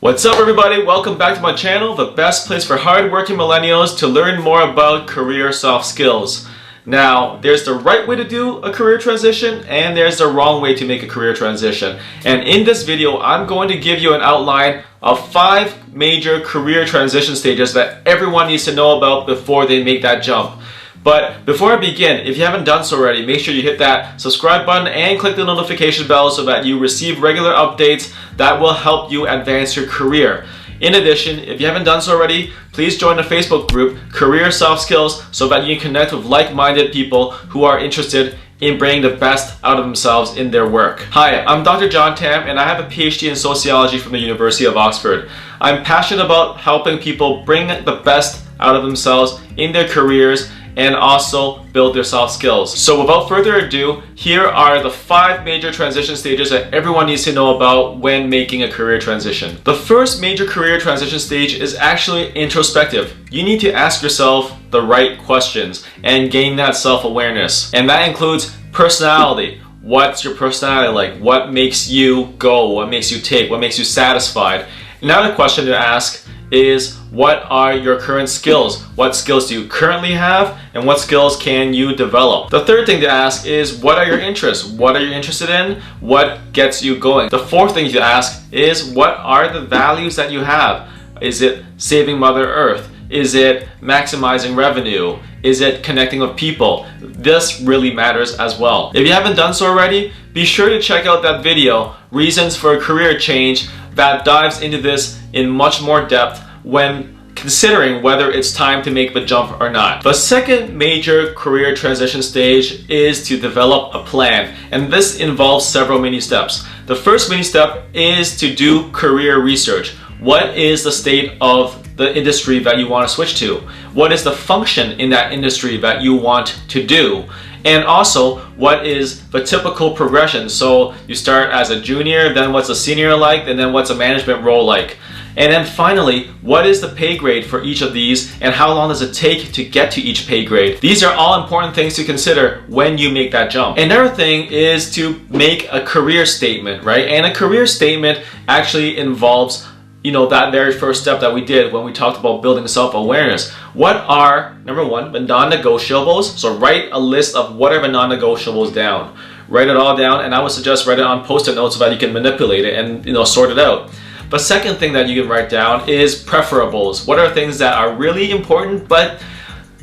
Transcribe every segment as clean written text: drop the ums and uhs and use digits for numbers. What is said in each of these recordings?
What's up everybody? Welcome back to my channel, the best place for hardworking millennials to learn more about career soft skills. Now, there's the right way to do a career transition and there's the wrong way to make a career transition. And in this video, I'm going to give you an outline of 5 major career transition stages that everyone needs to know about before they make that jump. But before I begin, if you haven't done so already, make sure you hit that subscribe button and click the notification bell so that you receive regular updates that will help you advance your career. In addition, if you haven't done so already, please join the Facebook group Career Soft Skills so that you can connect with like-minded people who are interested in bringing the best out of themselves in their work. Hi, I'm Dr. John Tam and I have a PhD in sociology from the University of Oxford. I'm passionate about helping people bring the best out of themselves in their careers and also build their soft skills. So without further ado, here are the 5 major transition stages that everyone needs to know about when making a career transition. The first major career transition stage is actually introspective. You need to ask yourself the right questions and gain that self-awareness. And that includes personality. What's your personality like? What makes you go? What makes you take? What makes you satisfied? Another question to ask is, what are your current skills? What skills do you currently have and what skills can you develop? The third thing to ask is, what are your interests? What are you interested in? What gets you going? The fourth thing to ask is, what are the values that you have? Is it saving Mother Earth? Is it maximizing revenue? Is it connecting with people? This really matters as well. If you haven't done so already, be sure to check out that video, Reasons for a Career Change, that dives into this in much more depth when considering whether it's time to make the jump or not. The second major career transition stage is to develop a plan, and this involves several mini steps. The first mini step is to do career research. What is the state of the industry that you want to switch to? What is the function in that industry that you want to do? And also, what is the typical progression? So you start as a junior, then what's a senior like, and then what's a management role like? And then finally, what is the pay grade for each of these and how long does it take to get to each pay grade? These are all important things to consider when you make that jump. Another thing is to make a career statement, right? And a career statement actually involves that very first step that we did when we talked about building self-awareness. What are, number one, the non-negotiables? So write a list of whatever non-negotiables down. Write it all down, and I would suggest write it on post-it notes so that you can manipulate it and sort it out. The second thing that you can write down is preferables. What are things that are really important but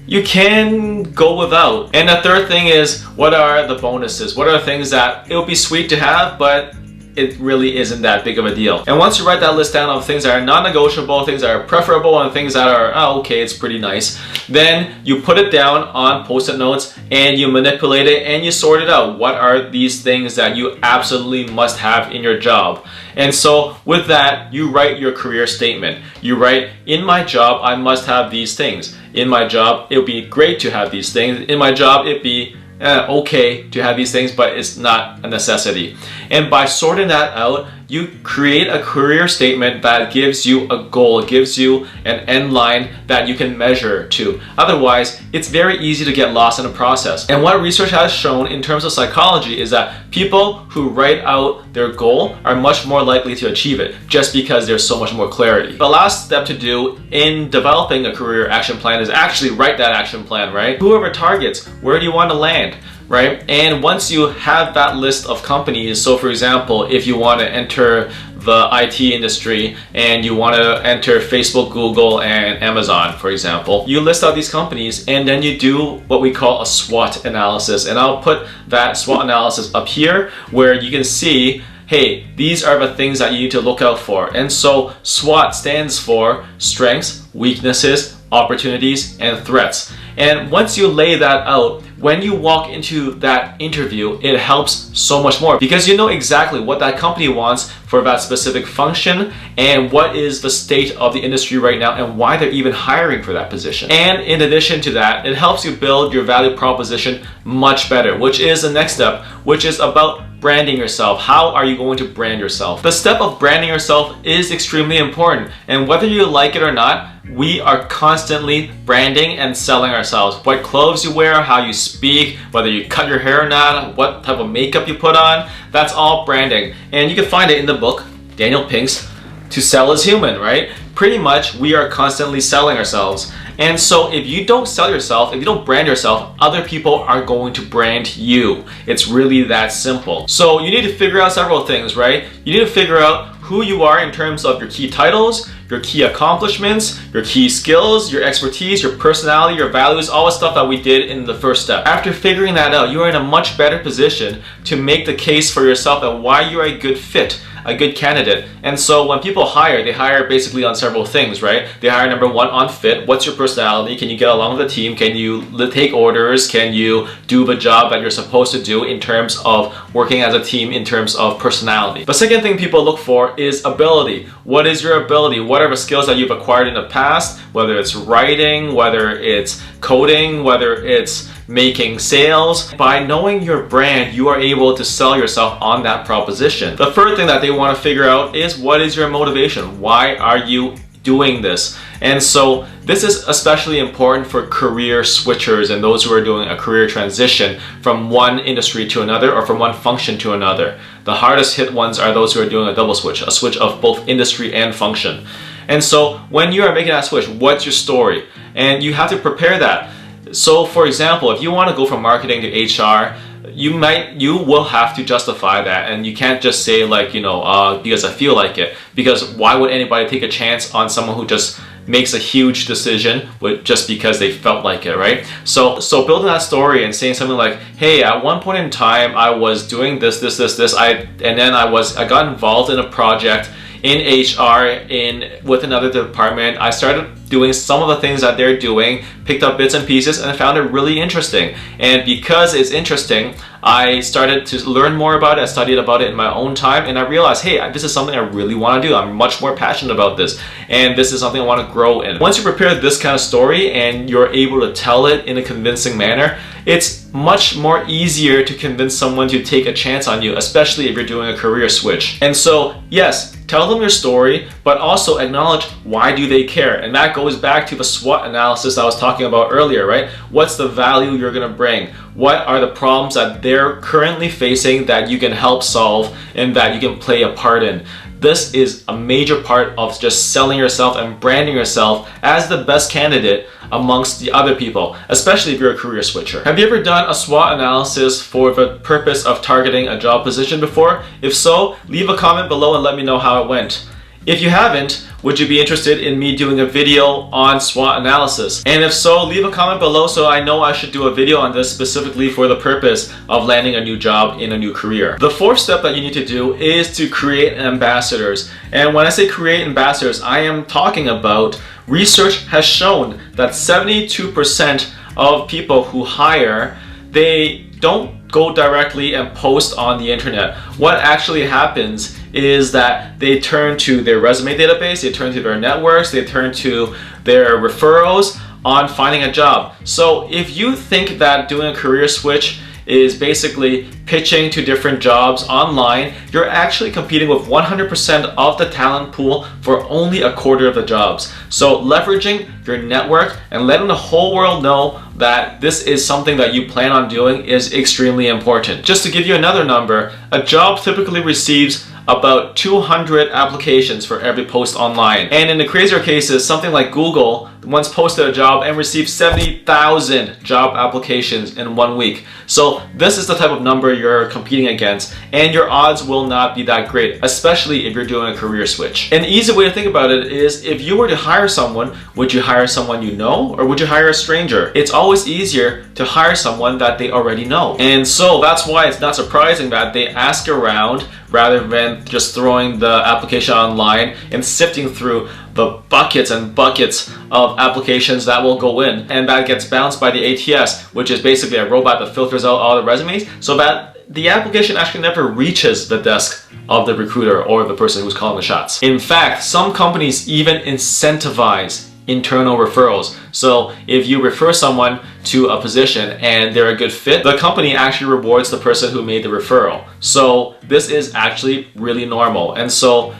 you can go without? And the third thing is, what are the bonuses? What are things that it would be sweet to have but it really isn't that big of a deal? And once you write that list down of things that are non-negotiable, things that are preferable, and things that are, oh, okay, it's pretty nice, then you put it down on post-it notes and you manipulate it and you sort it out. What are these things that you absolutely must have in your job? And so with that, you write your career statement. You write, in my job, I must have these things. In my job, it would be great to have these things. In my job, it'd be okay to have these things, but it's not a necessity. And by sorting that out, you create a career statement that gives you a goal, gives you an end line that you can measure to. Otherwise, it's very easy to get lost in the process. And what research has shown in terms of psychology is that people who write out their goal are much more likely to achieve it, just because there's so much more clarity. The last step to do in developing a career action plan is actually write that action plan, right? Whoever targets, where do you want to land? Right? And once you have that list of companies, so for example, if you want to enter the IT industry and you want to enter Facebook, Google, and Amazon, for example, you list out these companies and then you do what we call a SWOT analysis. And I'll put that SWOT analysis up here where you can see, hey, these are the things that you need to look out for. And so SWOT stands for strengths, weaknesses, opportunities, and threats. And once you lay that out, when you walk into that interview, it helps so much more because you know exactly what that company wants for that specific function and what is the state of the industry right now and why they're even hiring for that position. And in addition to that, it helps you build your value proposition much better, which is the next step, which is about branding yourself. How are you going to brand yourself? The step of branding yourself is extremely important, and whether you like it or not, we are constantly branding and selling ourselves. What clothes you wear, how you speak, whether you cut your hair or not, what type of makeup you put on, that's all branding. And you can find it in the book, Daniel Pink's to sell is human, right? Pretty much we are constantly selling ourselves. And so if you don't sell yourself, if you don't brand yourself, other people are going to brand you. It's really that simple. So you need to figure out several things, right? You need to figure out who you are in terms of your key titles, your key accomplishments, your key skills, your expertise, your personality, your values, all the stuff that we did in the first step. After figuring that out, you are in a much better position to make the case for yourself and why you're a good fit, a good candidate. And so when people hire, they hire basically on several things, right? They hire number one on fit. What's your personality? Can you get along with the team? Can you take orders? Can you do the job that you're supposed to do in terms of working as a team, in terms of personality? The second thing people look for is ability. What is your ability? What are the skills that you've acquired in the past? Whether it's writing, whether it's coding, whether it's making sales. By knowing your brand, you are able to sell yourself on that proposition. The third thing that they want to figure out is what is your motivation? Why are you doing this? And so this is especially important for career switchers and those who are doing a career transition from one industry to another or from one function to another. The hardest hit ones are those who are doing a double switch, a switch of both industry and function. And so when you are making that switch, what's your story? And you have to prepare that. So for example, if you want to go from marketing to HR, you will have to justify that, and you can't just say like, because I feel like it. Because why would anybody take a chance on someone who just makes a huge decision just because they felt like it, right? So building that story and saying something like, hey, at one point in time I was doing this, and then I got involved in a project in HR with another department. I started doing some of the things that they're doing, picked up bits and pieces, and I found it really interesting. And because it's interesting, I started to learn more about it. I studied about it in my own time, and I realized, hey, this is something I really want to do. I'm much more passionate about this, and this is something I want to grow in. Once you prepare this kind of story and you're able to tell it in a convincing manner, it's much more easier to convince someone to take a chance on you, especially if you're doing a career switch. And so, yes, tell them your story, but also acknowledge why do they care. And that goes back to the SWOT analysis I was talking about earlier, right? What's the value you're going to bring? What are the problems that they're currently facing that you can help solve and that you can play a part in? This is a major part of just selling yourself and branding yourself as the best candidate amongst the other people, especially if you're a career switcher. Have you ever done a SWOT analysis for the purpose of targeting a job position before? If so, leave a comment below and let me know how it went. If you haven't, would you be interested in me doing a video on SWOT analysis? And if so, leave a comment below so I know I should do a video on this specifically for the purpose of landing a new job in a new career. The fourth step that you need to do is to create ambassadors. And when I say create ambassadors, I am talking about research has shown that 72% of people who hire, they don't go directly and post on the internet. What actually happens is that they turn to their resume database, they turn to their networks, they turn to their referrals on finding a job. So if you think that doing a career switch is basically pitching to different jobs online, you're actually competing with 100% of the talent pool for only a quarter of the jobs. So leveraging your network and letting the whole world know that this is something that you plan on doing is extremely important. Just to give you another number, a job typically receives about 200 applications for every post online. And in the crazier cases, something like Google once posted a job and received 70,000 job applications in 1 week. So this is the type of number you're competing against, and your odds will not be that great, especially if you're doing a career switch. An easy way to think about it is, if you were to hire someone, would you hire someone you know, or would you hire a stranger? It's always easier to hire someone that they already know. And so that's why it's not surprising that they ask around rather than just throwing the application online and sifting through the buckets and buckets of applications that will go in, and that gets bounced by the ATS, which is basically a robot that filters out all the resumes, so that the application actually never reaches the desk of the recruiter or the person who's calling the shots. In fact, some companies even incentivize internal referrals. So if you refer someone to a position and they're a good fit, the company actually rewards the person who made the referral. So this is actually really normal. And so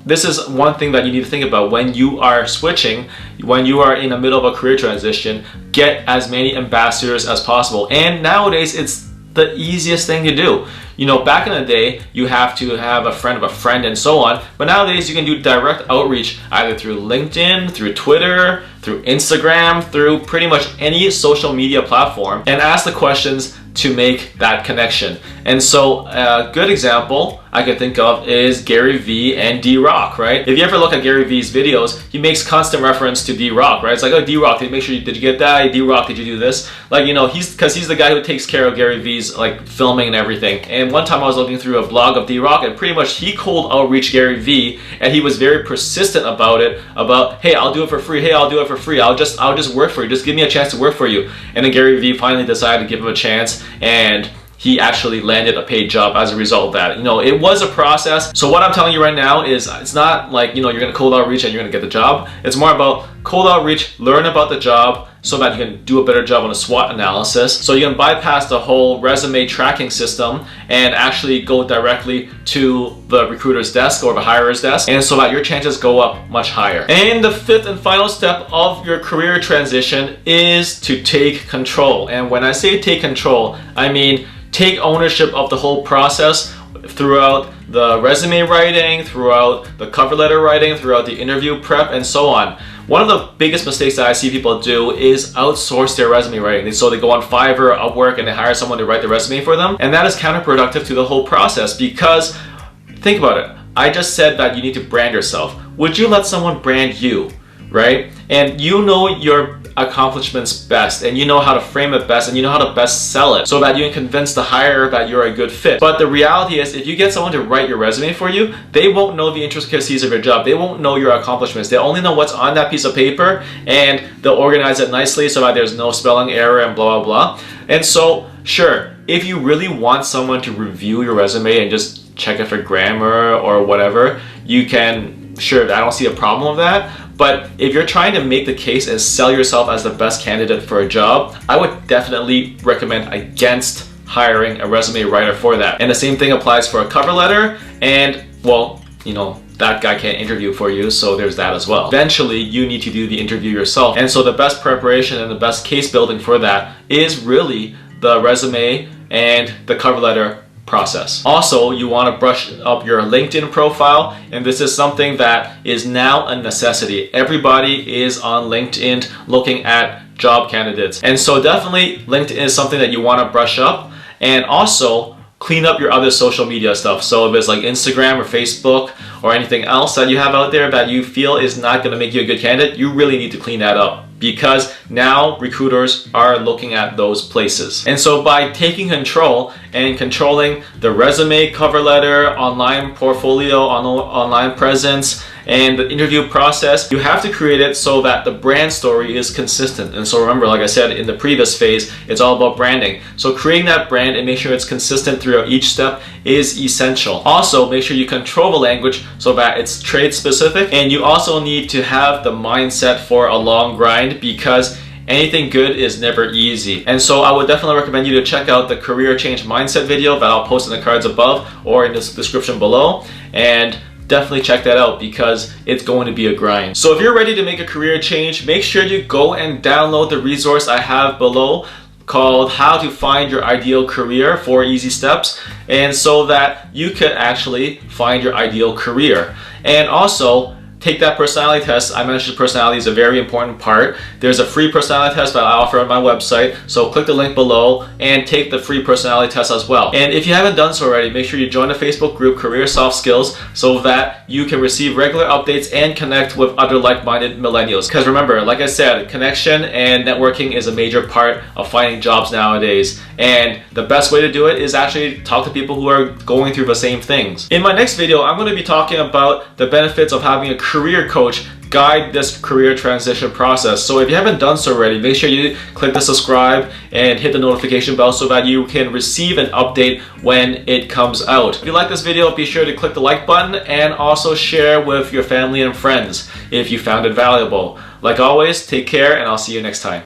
this is one thing that you need to think about when you are switching, when you are in the middle of a career transition. Get as many ambassadors as possible. And nowadays, it's the easiest thing to do. Back in the day, you have to have a friend of a friend and so on, but nowadays you can do direct outreach either through LinkedIn, through Twitter, through Instagram, through pretty much any social media platform, and ask the questions to make that connection. And so a good example I could think of is Gary Vee and D-Rock, right? If you ever look at Gary Vee's videos, he makes constant reference to D-Rock, right? It's like, oh, D-Rock, did you get that? D-Rock, did you do this? Like, he's the guy who takes care of Gary Vee's like filming and everything. And one time I was looking through a blog of D-Rock, and pretty much he cold outreach Gary Vee, and he was very persistent about it, hey, I'll do it for free, hey, I'll do it for free, I'll just work for you, just give me a chance to work for you. And then Gary Vee finally decided to give him a chance, and he actually landed a paid job as a result of that. It was a process. So what I'm telling you right now is it's not like, you're going to cold outreach and you're going to get the job. It's more about cold outreach, learn about the job so that you can do a better job on a SWOT analysis. So you can bypass the whole resume tracking system and actually go directly to the recruiter's desk or the hirer's desk, and so that your chances go up much higher. And the fifth and final step of your career transition is to take control. And when I say take control, I mean take ownership of the whole process throughout the resume writing, throughout the cover letter writing, throughout the interview prep, and so on. One of the biggest mistakes that I see people do is outsource their resume writing. So they go on Fiverr or Upwork and they hire someone to write the resume for them. And that is counterproductive to the whole process, because think about it. I just said that you need to brand yourself. Would you let someone brand you, right? And you know your accomplishments best, and you know how to frame it best, and you know how to best sell it so that you can convince the hirer that you're a good fit. But the reality is, if you get someone to write your resume for you, they won't know the intricacies of your job. They won't know your accomplishments. They only know what's on that piece of paper, and they'll organize it nicely so that there's no spelling error and blah, blah, blah. And so, sure, if you really want someone to review your resume and just check it for grammar or whatever, you can, sure, I don't see a problem with that. But if you're trying to make the case and sell yourself as the best candidate for a job, I would definitely recommend against hiring a resume writer for that. And the same thing applies for a cover letter, and well, that guy can't interview for you, so there's that as well. Eventually, you need to do the interview yourself. And so the best preparation and the best case building for that is really the resume and the cover letter process. Also, you want to brush up your LinkedIn profile, and this is something that is now a necessity. Everybody is on LinkedIn looking at job candidates, and so definitely LinkedIn is something that you want to brush up, and also clean up your other social media stuff. So if it's like Instagram or Facebook or anything else that you have out there that you feel is not going to make you a good candidate, you really need to clean that up, because now recruiters are looking at those places. And so by taking control and controlling the resume, cover letter, online portfolio, online presence, and the interview process, you have to create it so that the brand story is consistent. And so remember, like I said in the previous phase, it's all about branding. So creating that brand and make sure it's consistent throughout each step is essential. Also, make sure you control the language so that it's trade specific, and you also need to have the mindset for a long grind, because anything good is never easy. And so I would definitely recommend you to check out the career change mindset video that I'll post in the cards above or in the description below, and definitely check that out because it's going to be a grind. So if you're ready to make a career change, make sure you go and download the resource I have below called How to Find Your Ideal Career, 4 Easy Steps, and so that you can actually find your ideal career. And also, take that personality test. I mentioned personality is a very important part. There's a free personality test that I offer on my website, so click the link below and take the free personality test as well. And if you haven't done so already, make sure you join the Facebook group Career Soft Skills so that you can receive regular updates and connect with other like-minded millennials. Because remember, like I said, connection and networking is a major part of finding jobs nowadays. And the best way to do it is actually talk to people who are going through the same things. In my next video, I'm going to be talking about the benefits of having a career coach guide this career transition process. So if you haven't done so already, make sure you click the subscribe and hit the notification bell so that you can receive an update when it comes out. If you like this video, be sure to click the like button and also share with your family and friends if you found it valuable. Like always, take care, and I'll see you next time.